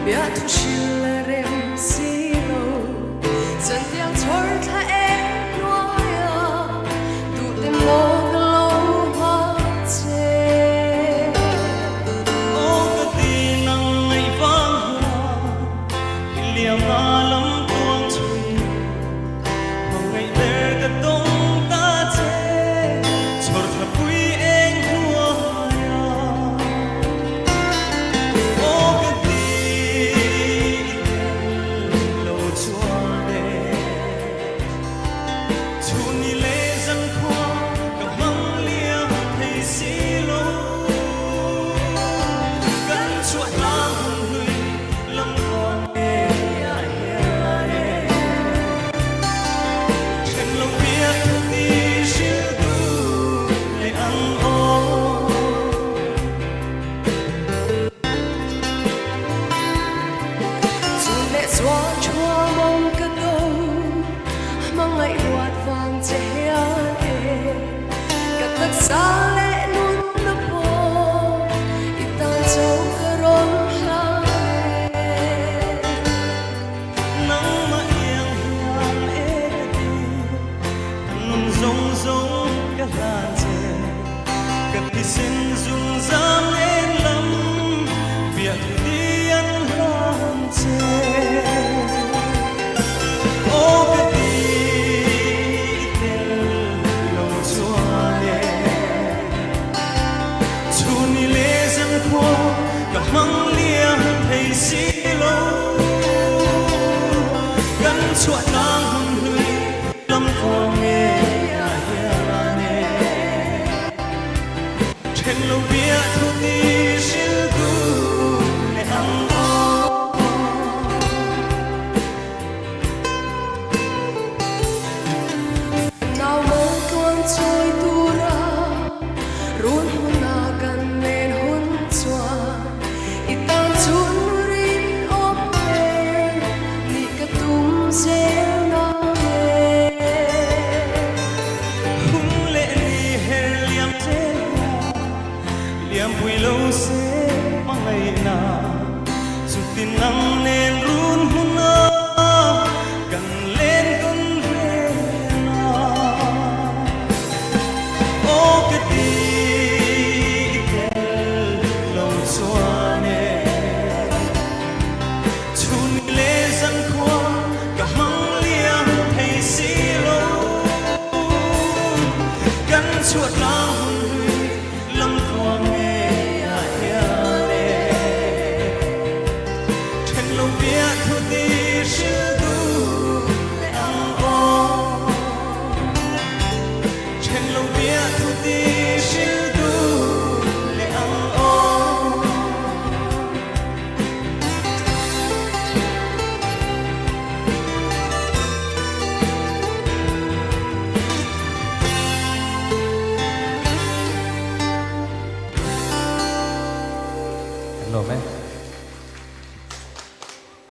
bia thu sil la rem si lo dân tiếng chor tha em nói tu tem lo lo hoa che ô cái tin nắng ngày vang hoa liềm na lắm tuông chui hôm ngày để cái đông ta che chor tha quý anh hoa ô cái tin lâu chua đê chu ni lê dân khoa cả măng liềm thấy xí lô cắn chuột lang người lâm còn đê trên lòng biết đi siêu tu để ăn ô dù lệ gió chua mong cái câu mang ngày hoạt vàng che cả tất xa lệ luôn lấp hồ ít tan châu cơ rong la nắng mà yên hiền ê đi nằm rong rong cái làn chè cất đi xin dùng giam em lắm việc đi ăn làn chè ô cái đi tên lâu chua đê chu ni lê dân khoa cả măng liềm thấy xí lô gắn chuột lang hùng hươi lâm khoa nghe trên lâu bia thu đi siêu tu để ăn ô nào mơ tuôn trôi tu ra ruộng hôn na gần nên hôn choa ít tan chun rin ốp em ni cả tum rêu na hung lệ ni hè liam thế liam bùi lâu sẽ mang ngày nào dù tin nắng